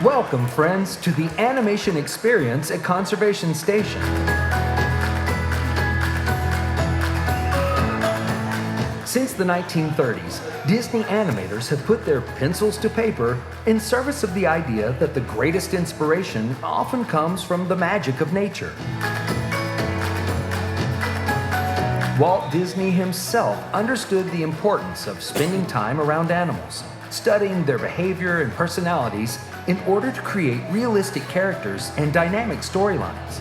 Welcome, friends, to the animation experience at Conservation Station. Since the 1930s, Disney animators have put their pencils to paper in service of the idea that the greatest inspiration often comes from the magic of nature. Walt Disney himself understood the importance of spending time around animals, studying their behavior and personalities in order to create realistic characters and dynamic storylines.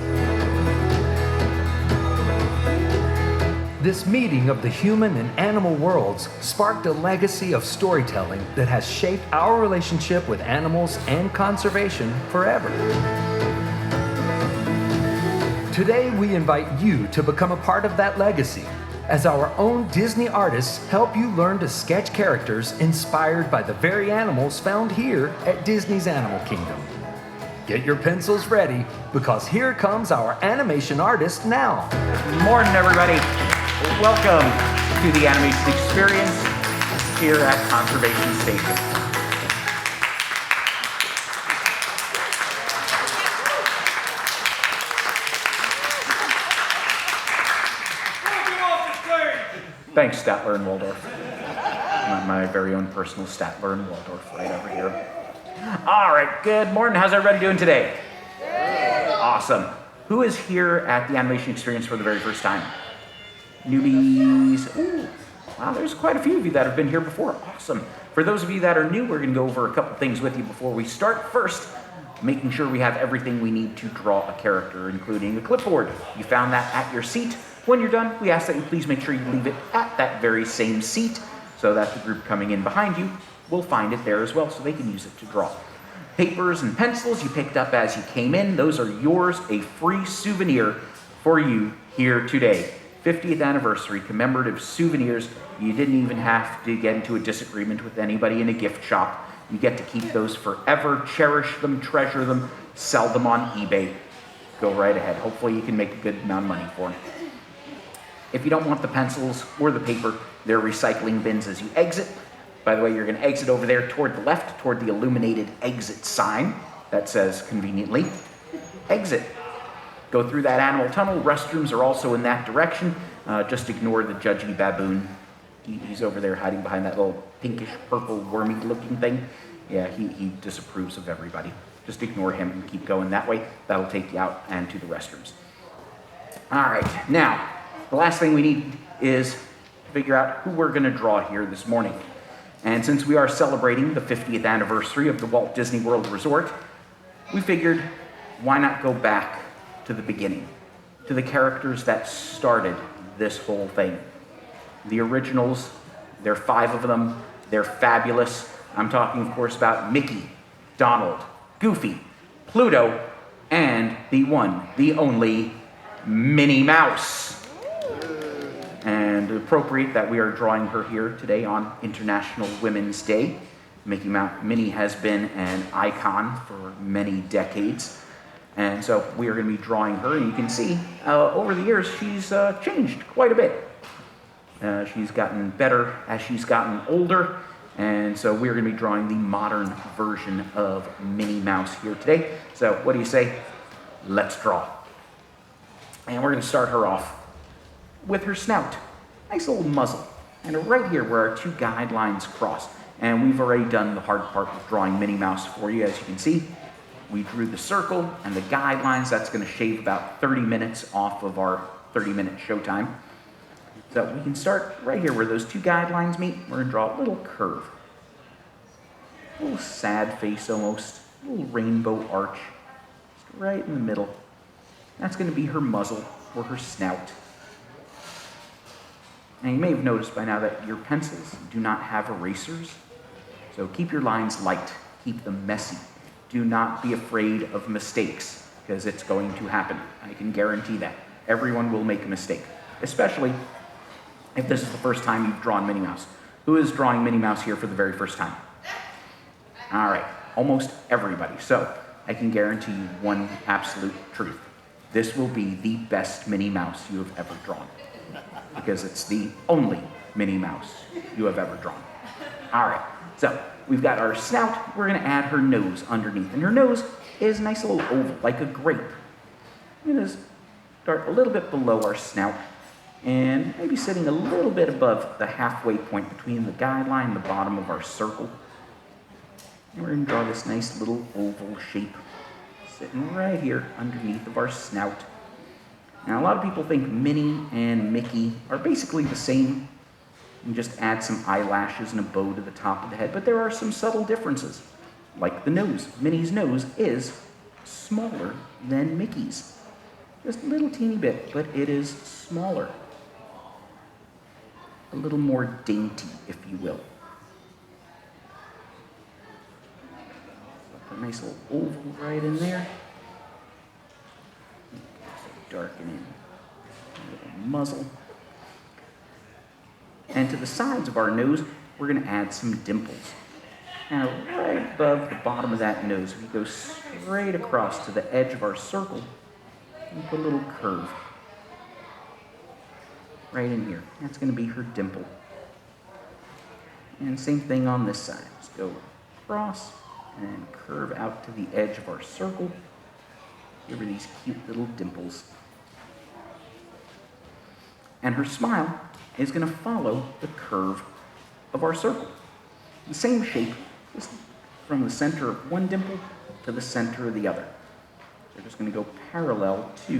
This meeting of the human and animal worlds sparked a legacy of storytelling that has shaped our relationship with animals and conservation forever. Today, we invite you to become a part of that legacy as our own Disney artists help you learn to sketch characters inspired by the very animals found here at Disney's Animal Kingdom. Get your pencils ready, because here comes our animation artist now. Good morning, everybody. Welcome to the animation experience here at Conservation Station. Thanks, Statler and Waldorf. My very own personal Statler and Waldorf right over here. All right, good morning. How's everybody doing today? Awesome. Who is here at the animation experience for the very first time? Newbies. Ooh, wow, there's quite a few of you that have been here before. Awesome. For those of you that are new, we're going to go over a couple things with you before we start. First, making sure we have everything we need to draw a character, including a clipboard. You found that at your seat. When you're done, we ask that you please make sure you leave it at that very same seat so that the group coming in behind you will find it there as well so they can use it to draw. Papers and pencils you picked up as you came in, those are yours, a free souvenir for you here today. 50th anniversary commemorative souvenirs. You didn't even have to get into a disagreement with anybody in a gift shop. You get to keep those forever, cherish them, treasure them, sell them on eBay. Go right ahead. Hopefully you can make a good amount of money for them. If you don't want the pencils or the paper, there are recycling bins as you exit. By the way, you're going to exit over there toward the left, toward the illuminated exit sign that says conveniently, exit. Go through that animal tunnel. Restrooms are also in that direction. Just ignore the judgy baboon. He's over there hiding behind that little pinkish purple wormy looking thing. Yeah, he disapproves of everybody. Just ignore him and keep going that way. That'll take you out and to the restrooms. All right, now, the last thing we need is to figure out who we're going to draw here this morning. And since we are celebrating the 50th anniversary of the Walt Disney World Resort, we figured, why not go back to the beginning, to the characters that started this whole thing. The originals, there are 5 of them, they're fabulous. I'm talking, of course, about Mickey, Donald, Goofy, Pluto, and the one, the only, Minnie Mouse. And appropriate that we are drawing her here today on International Women's Day. Minnie has been an icon for many decades. And so we are going to be drawing her, and you can see over the years she's changed quite a bit. She's gotten better as she's gotten older, and so we're going to be drawing the modern version of Minnie Mouse here today. So what do you say? Let's draw. And we're going to start her off with her snout. Nice little muzzle. And right here where our 2 guidelines cross. And we've already done the hard part of drawing Minnie Mouse for you, as you can see. We drew the circle and the guidelines. That's going to shave about 30 minutes off of our 30-minute showtime. So we can start right here where those 2 guidelines meet. We're going to draw a little curve. A little sad face almost. A little rainbow arch. Just right in the middle. That's going to be her muzzle or her snout. Now you may have noticed by now that your pencils do not have erasers. So keep your lines light. Keep them messy. Do not be afraid of mistakes, because it's going to happen. I can guarantee that. Everyone will make a mistake, especially if this is the first time you've drawn Minnie Mouse. Who is drawing Minnie Mouse here for the very first time? All right, almost everybody. So I can guarantee you one absolute truth. This will be the best Minnie Mouse you have ever drawn, because it's the only Minnie Mouse you have ever drawn. All right, So we've got our snout. We're going to add her nose underneath. And her nose is a nice little oval, like a grape. We're going to start a little bit below our snout and maybe sitting a little bit above the halfway point between the guideline and the bottom of our circle. And we're going to draw this nice little oval shape sitting right here underneath of our snout. Now, a lot of people think Minnie and Mickey are basically the same. You just add some eyelashes and a bow to the top of the head, but there are some subtle differences, like the nose. Minnie's nose is smaller than Mickey's. Just a little teeny bit, but it is smaller. A little more dainty, if you will. Put a nice little oval right in there. Darken in a little muzzle. And to the sides of our nose, we're going to add some dimples. Now, right above the bottom of that nose, if you go straight across to the edge of our circle, we put a little curve right in here. That's going to be her dimple. And same thing on this side. Just go across and curve out to the edge of our circle. Give her these cute little dimples. And her smile is going to follow the curve of our circle. The same shape, just from the center of one dimple to the center of the other. So we're just going to go parallel to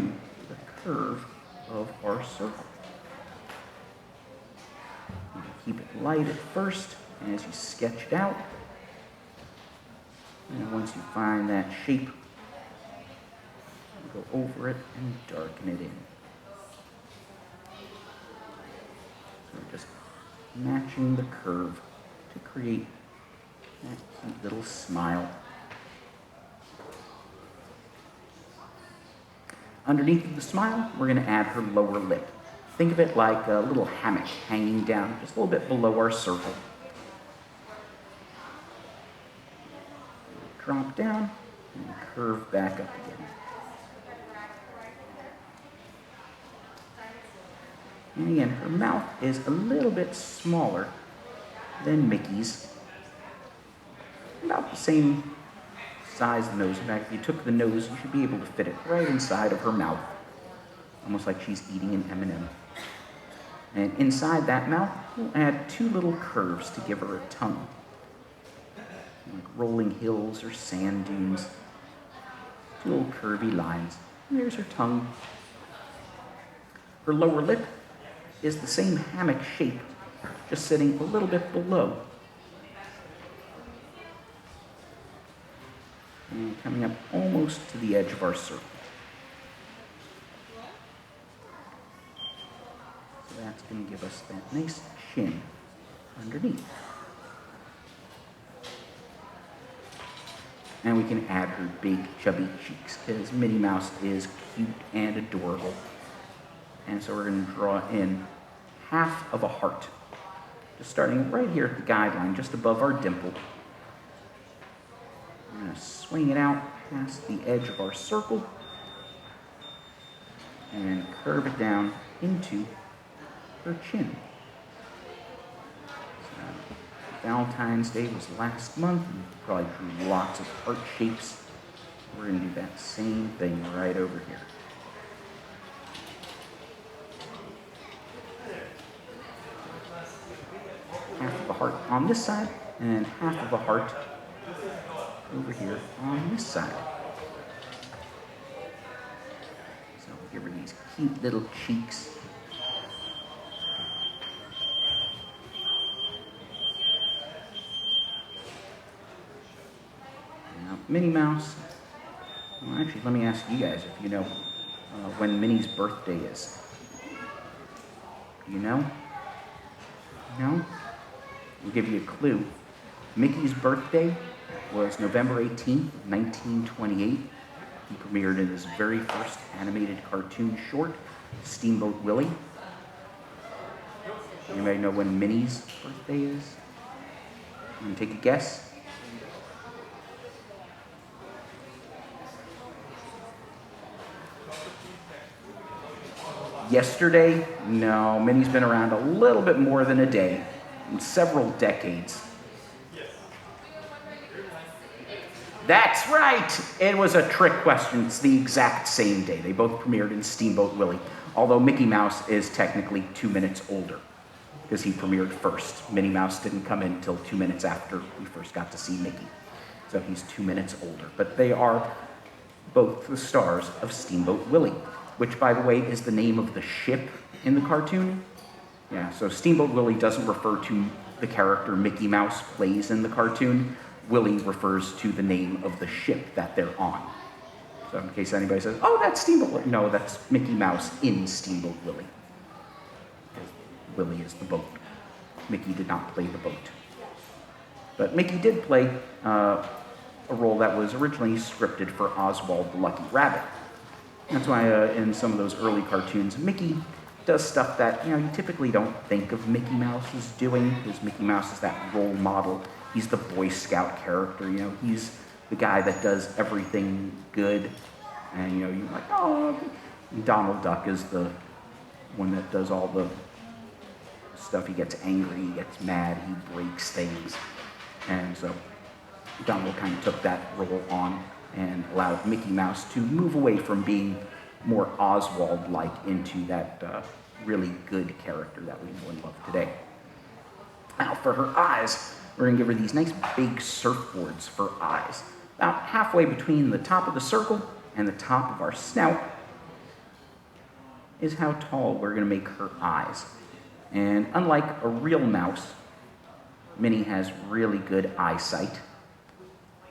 the curve of our circle. You keep it light at first, and as you sketch it out, and once you find that shape, you go over it and darken it in. So we're just matching the curve to create that cute little smile. Underneath the smile, we're going to add her lower lip. Think of it like a little hammock hanging down just a little bit below our circle. Drop down and curve back up again. And again, her mouth is a little bit smaller than Mickey's. About the same size of the nose. In fact, if you took the nose, you should be able to fit it right inside of her mouth. Almost like she's eating an M&M. And inside that mouth, we'll add two little curves to give her a tongue. Like rolling hills or sand dunes. Two little curvy lines. And there's her tongue. Her lower lip is the same hammock shape, just sitting a little bit below. And coming up almost to the edge of our circle. So that's going to give us that nice chin underneath. And we can add her big chubby cheeks, because Minnie Mouse is cute and adorable. And so we're going to draw in half of a heart. Just starting right here at the guideline, just above our dimple. We're going to swing it out past the edge of our circle and curve it down into her chin. So, Valentine's Day was last month, and probably drew lots of heart shapes. We're going to do that same thing right over here. Half of a heart on this side, and half of a heart over here on this side. So give her these cute little cheeks. Now, Minnie Mouse. Well, actually, let me ask you guys if you know when Minnie's birthday is. Do you know? No? We'll give you a clue. Mickey's birthday was November 18th, 1928. He premiered in his very first animated cartoon short, Steamboat Willie. Anybody know when Minnie's birthday is? Want to take a guess? Yesterday? No, Minnie's been around a little bit more than a day, in several decades. That's right! It was a trick question. It's the exact same day. They both premiered in Steamboat Willie, although Mickey Mouse is technically 2 minutes older because he premiered first. Minnie Mouse didn't come in until 2 minutes after we first got to see Mickey. So he's 2 minutes older. But they are both the stars of Steamboat Willie, which, by the way, is the name of the ship in the cartoon. Yeah, so Steamboat Willie doesn't refer to the character Mickey Mouse plays in the cartoon. Willie refers to the name of the ship that they're on. So in case anybody says, oh, that's Steamboat Willie. No, that's Mickey Mouse in Steamboat Willie. Willie is the boat. Mickey did not play the boat. But Mickey did play a role that was originally scripted for Oswald the Lucky Rabbit. That's why in some of those early cartoons, Mickey does stuff that you typically don't think of Mickey Mouse as doing, because Mickey Mouse is that role model. He's the Boy Scout character. He's the guy that does everything good, and you're like, oh. Donald Duck is the one that does all the stuff. He gets angry, he gets mad, he breaks things, and so Donald kind of took that role on and allowed Mickey Mouse to move away from being more Oswald-like into that really good character that we know and love today. Now, for her eyes, we're going to give her these nice big surfboards for eyes. About halfway between the top of the circle and the top of our snout is how tall we're going to make her eyes. And unlike a real mouse, Minnie has really good eyesight.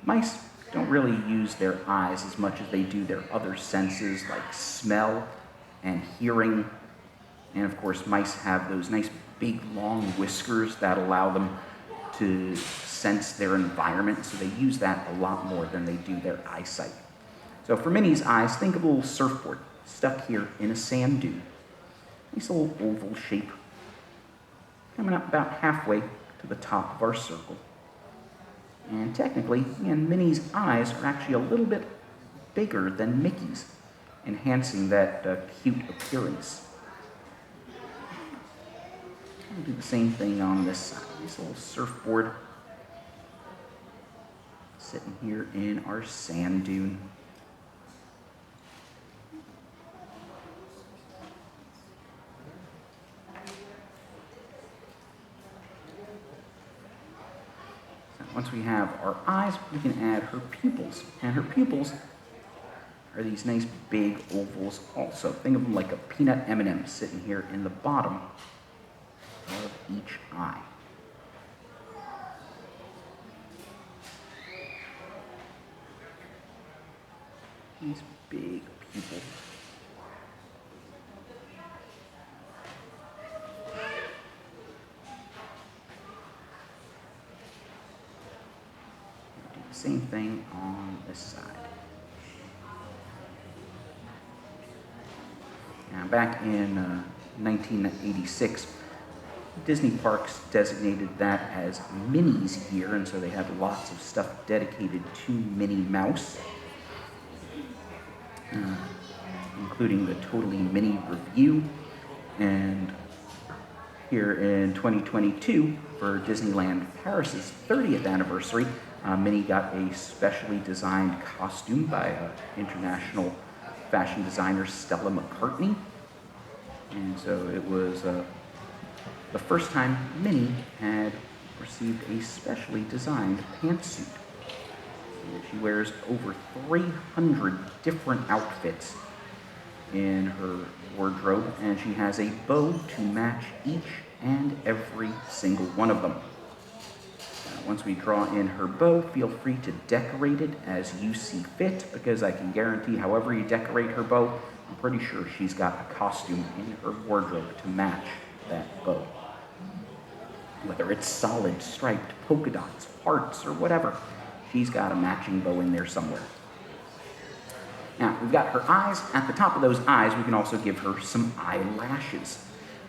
Mice don't really use their eyes as much as they do their other senses like smell and hearing. And of course, mice have those nice big long whiskers that allow them to sense their environment, so they use that a lot more than they do their eyesight. So for Minnie's eyes, think of a little surfboard stuck here in a sand dune. Nice little oval shape, coming up about halfway to the top of our circle. And technically, Minnie's eyes are actually a little bit bigger than Mickey's, enhancing that cute appearance. We'll do the same thing on this side. This little surfboard sitting here in our sand dune. Once we have our eyes, we can add her pupils. And her pupils are these nice big ovals also. Think of them like a peanut M&M sitting here in the bottom of each eye. These big pupils. Same thing on this side. Now, back in 1986, Disney Parks designated that as Minnie's year, and so they had lots of stuff dedicated to Minnie Mouse, including the Totally Minnie Review. And here in 2022, for Disneyland Paris's 30th anniversary, Minnie got a specially designed costume by international fashion designer Stella McCartney. And so it was the first time Minnie had received a specially designed pantsuit. She wears over 300 different outfits in her wardrobe, and she has a bow to match each and every single one of them. Once we draw in her bow, feel free to decorate it as you see fit, because I can guarantee however you decorate her bow, I'm pretty sure she's got a costume in her wardrobe to match that bow. Whether it's solid, striped, polka dots, hearts, or whatever, she's got a matching bow in there somewhere. Now, we've got her eyes. At the top of those eyes, we can also give her some eyelashes.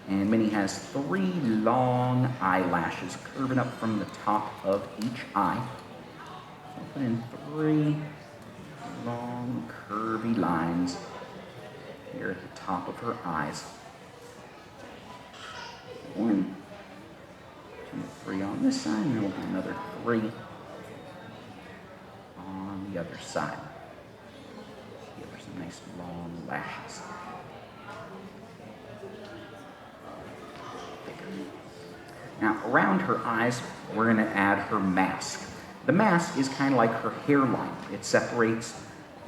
And Minnie has 3 long eyelashes curving up from the top of each eye. So I'll put in 3 long, curvy lines here at the top of her eyes. 1, 2, 3 on this side, and then we'll do another 3 on the other side. Give her some nice long lashes. Now, around her eyes, we're going to add her mask. The mask is kind of like her hairline. It separates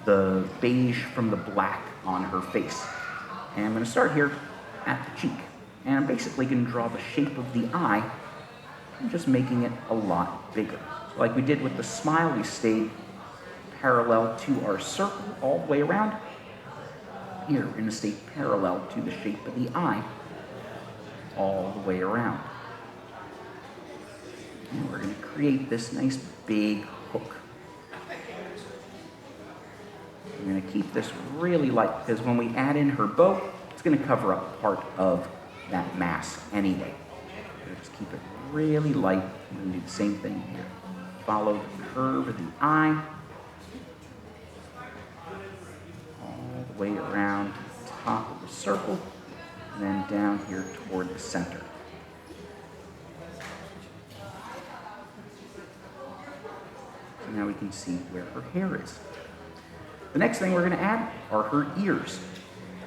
the beige from the black on her face. And I'm going to start here at the cheek. And I'm basically going to draw the shape of the eye. I'm just making it a lot bigger. So like we did with the smile, we stayed parallel to our circle all the way around. Here, we're going to stay parallel to the shape of the eye all the way around. And we're going to create this nice big hook. I'm going to keep this really light because when we add in her bow, it's going to cover up part of that mask anyway. We'll just keep it really light. I'm going to do the same thing here. Follow the curve of the eye all the way around to the top of the circle and then down here toward the center. Now we can see where her hair is. The next thing we're going to add are her ears.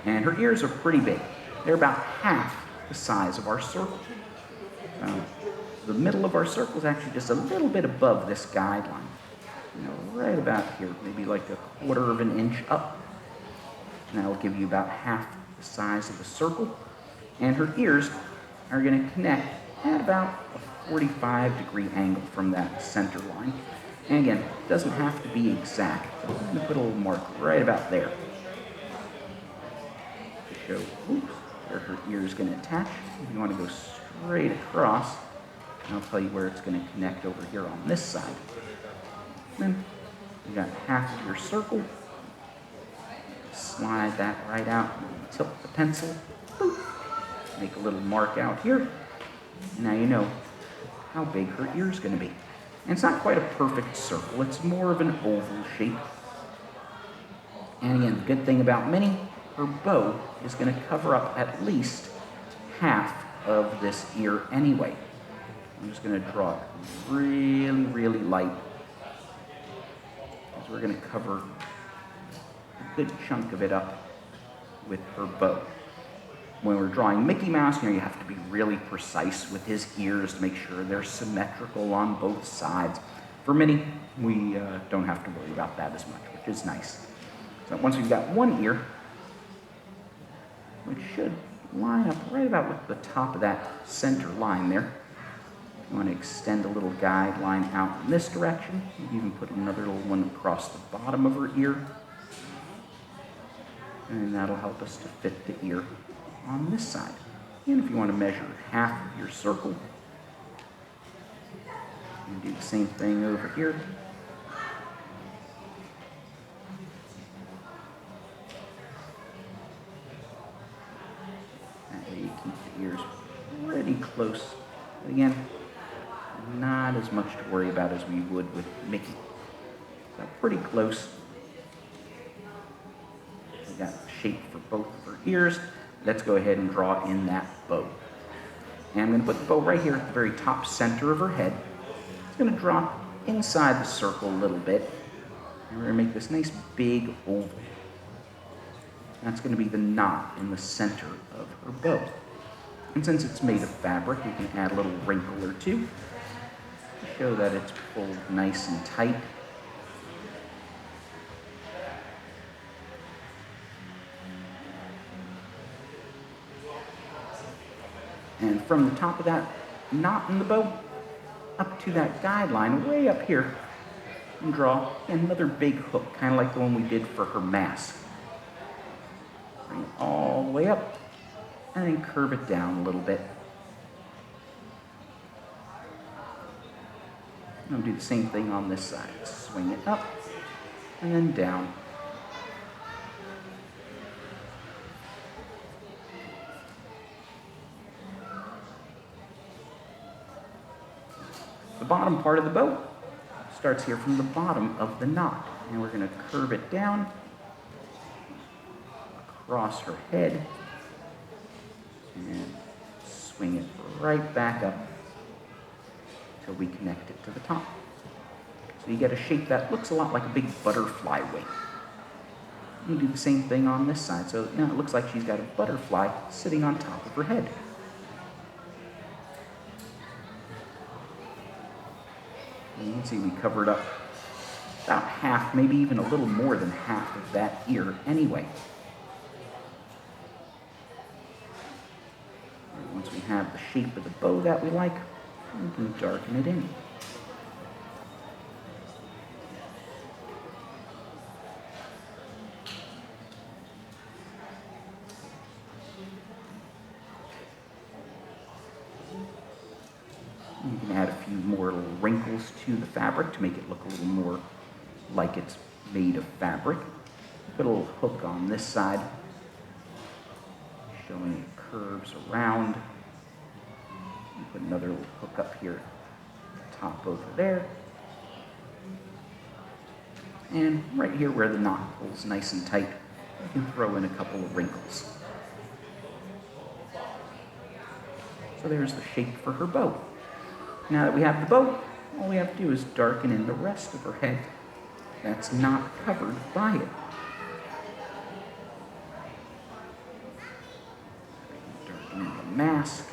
And her ears are pretty big. They're about half the size of our circle. The middle of our circle is actually just a little bit above this guideline. Right about here, maybe like a quarter of an inch up. And that'll give you about half the size of the circle. And her ears are going to connect at about a 45-degree angle from that center line. And again, it doesn't have to be exact. So I'm going to put a little mark right about there to show where her ear is going to attach. If you want to go straight across, and I'll tell you where it's going to connect over here on this side. Then you got half of your circle. Slide that right out. Tilt the pencil. Boop. Make a little mark out here. Now you know how big her ear is going to be. And it's not quite a perfect circle. It's more of an oval shape. And again, the good thing about Minnie, her bow is going to cover up at least half of this ear anyway. I'm just going to draw it really, really light. Because we're going to cover a good chunk of it up with her bow. When we're drawing Mickey Mouse, you have to be really precise with his ears to make sure they're symmetrical on both sides. For Minnie, we don't have to worry about that as much, which is nice. So once we've got one ear, which should line up right about with the top of that center line there. You want to extend a little guideline out in this direction. You can even put another little one across the bottom of her ear. And that'll help us to fit the ear on this side. And if you want to measure half of your circle, you can do the same thing over here. That way you keep the ears pretty close. But again, not as much to worry about as we would with Mickey. So pretty close. We got the shape for both of her ears. Let's go ahead and draw in that bow. And I'm going to put the bow right here at the very top center of her head. It's going to draw inside the circle a little bit. And we're going to make this nice big oval. That's going to be the knot in the center of her bow. And since it's made of fabric, we can add a little wrinkle or two to show that it's pulled nice and tight. And from the top of that knot in the bow, up to that guideline, way up here, and draw another big hook, kind of like the one we did for her mask. Bring it all the way up, and then curve it down a little bit. And I'll do the same thing on this side. Swing it up, and then down. The bottom part of the bow starts here from the bottom of the knot. And we're going to curve it down across her head and swing it right back up until we connect it to the top. So you get a shape that looks a lot like a big butterfly wing. You do the same thing on this side. So now it looks like she's got a butterfly sitting on top of her head. And you can see we covered up about half, maybe even a little more than half of that ear anyway. And once we have the shape of the bow that we like, we can darken it in. You can add a few more little wrinkles to the fabric to make it look a little more like it's made of fabric. Put a little hook on this side, showing the curves around. And put another little hook up here at the top over there. And right here where the knot pulls nice and tight, you can throw in a couple of wrinkles. So there's the shape for her bow. Now that we have the bow, all we have to do is darken in the rest of her head that's not covered by it. Darken in the mask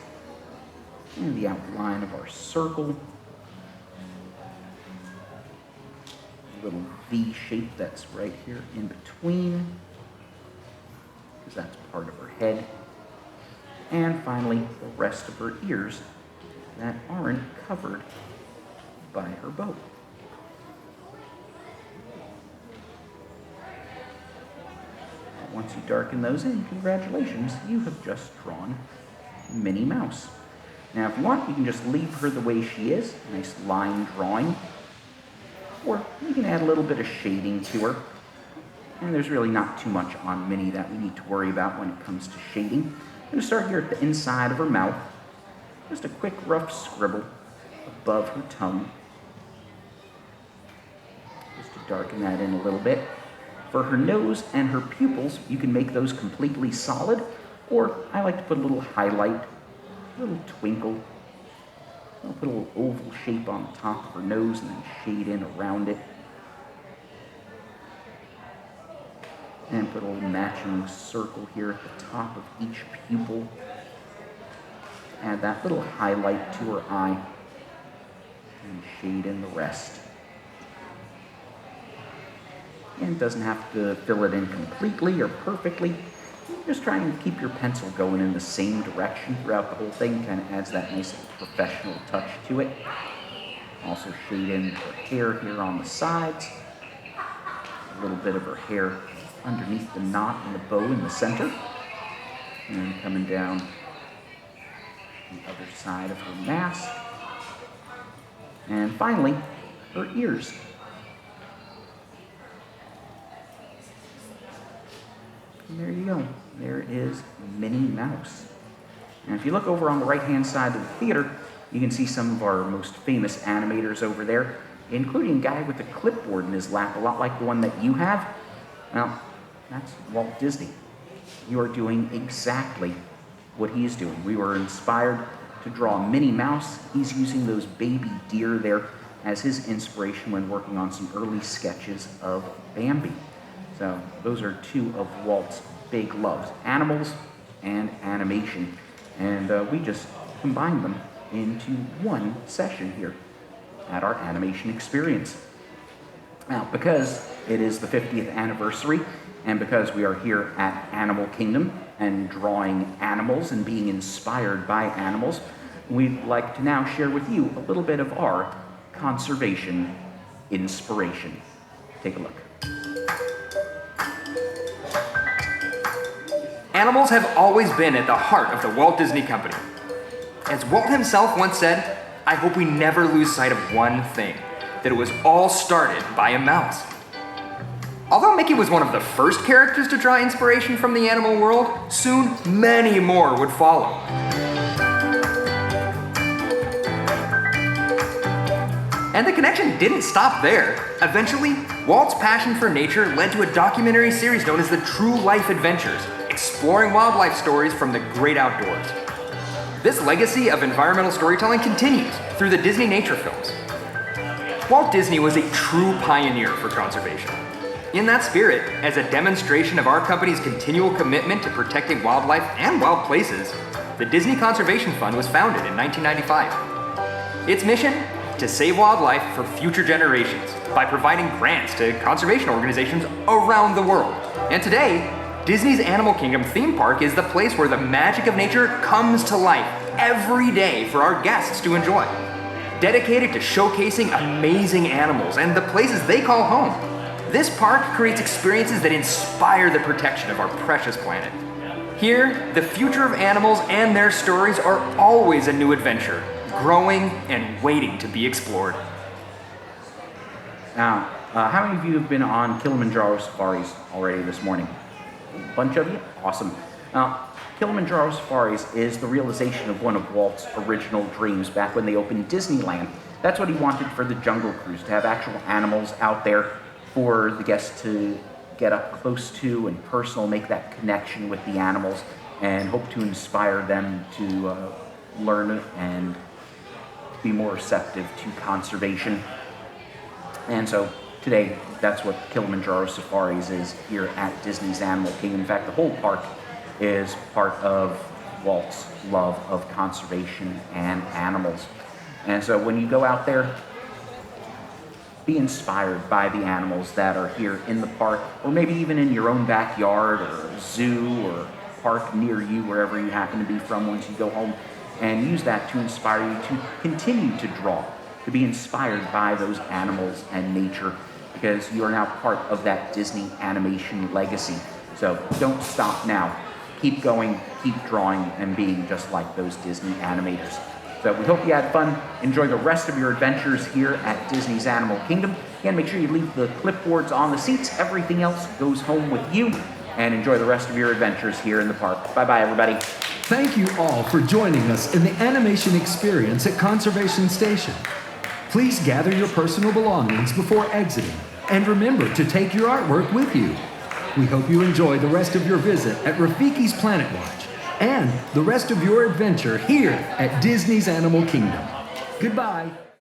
and the outline of our circle. A little V shape that's right here in between, because that's part of her head. And finally, the rest of her ears that aren't covered by her bow. Once you darken those in, congratulations, you have just drawn Minnie Mouse. Now, if you want, you can just leave her the way she is, nice line drawing, or you can add a little bit of shading to her. And there's really not too much on Minnie that we need to worry about when it comes to shading. I'm going to start here at the inside of her mouth. Just a quick rough scribble above her tongue, just to darken that in a little bit. For her nose and her pupils, you can make those completely solid, or I like to put a little highlight, a little twinkle. I'll put a little oval shape on the top of her nose and then shade in around it. And put a little matching circle here at the top of each pupil. Add that little highlight to her eye and shade in the rest. And it doesn't have to fill it in completely or perfectly. Just try and keep your pencil going in the same direction throughout the whole thing. Kind of adds that nice professional touch to it. Also shade in her hair here on the sides. A little bit of her hair underneath the knot and the bow in the center. And then coming down the other side of her mask. And finally, her ears. And there you go. There is Minnie Mouse. And if you look over on the right-hand side of the theater, you can see some of our most famous animators over there, including a guy with a clipboard in his lap, a lot like the one that you have. Well, that's Walt Disney. You are doing exactly what he's doing. We were inspired to draw Minnie Mouse. He's using those baby deer there as his inspiration when working on some early sketches of Bambi. So those are two of Walt's big loves, animals and animation. And we just combined them into one session here at our animation experience. Now, because it is the 50th anniversary, and because we are here at Animal Kingdom and drawing animals and being inspired by animals, we'd like to now share with you a little bit of our conservation inspiration. Take a look. Animals have always been at the heart of the Walt Disney Company. As Walt himself once said, "I hope we never lose sight of one thing, that it was all started by a mouse." Although Mickey was one of the first characters to draw inspiration from the animal world, soon many more would follow. And the connection didn't stop there. Eventually, Walt's passion for nature led to a documentary series known as The True Life Adventures, exploring wildlife stories from the great outdoors. This legacy of environmental storytelling continues through the Disney nature films. Walt Disney was a true pioneer for conservation. In that spirit, as a demonstration of our company's continual commitment to protecting wildlife and wild places, the Disney Conservation Fund was founded in 1995. Its mission? To save wildlife for future generations by providing grants to conservation organizations around the world. And today, Disney's Animal Kingdom theme park is the place where the magic of nature comes to life every day for our guests to enjoy. Dedicated to showcasing amazing animals and the places they call home, this park creates experiences that inspire the protection of our precious planet. Here, the future of animals and their stories are always a new adventure, growing and waiting to be explored. Now, how many of you have been on Kilimanjaro safaris already this morning? A bunch of you? Awesome. Now, Kilimanjaro safaris is the realization of one of Walt's original dreams back when they opened Disneyland. That's what he wanted for the Jungle Cruise, to have actual animals out there for the guests to get up close to and personal, make that connection with the animals, and hope to inspire them to learn and be more receptive to conservation. And so today, that's what Kilimanjaro Safaris is here at Disney's Animal Kingdom. In fact, the whole park is part of Walt's love of conservation and animals. And so when you go out there, be inspired by the animals that are here in the park, or maybe even in your own backyard or zoo or park near you, wherever you happen to be from once you go home, and use that to inspire you to continue to draw, to be inspired by those animals and nature, because you are now part of that Disney animation legacy. So don't stop now. Keep going, keep drawing, and being just like those Disney animators. So we hope you had fun. Enjoy the rest of your adventures here at Disney's Animal Kingdom. Again, make sure you leave the clipboards on the seats. Everything else goes home with you. And enjoy the rest of your adventures here in the park. Bye-bye, everybody. Thank you all for joining us in the animation experience at Conservation Station. Please gather your personal belongings before exiting, and remember to take your artwork with you. We hope you enjoy the rest of your visit at Rafiki's Planet Watch and the rest of your adventure here at Disney's Animal Kingdom. Goodbye.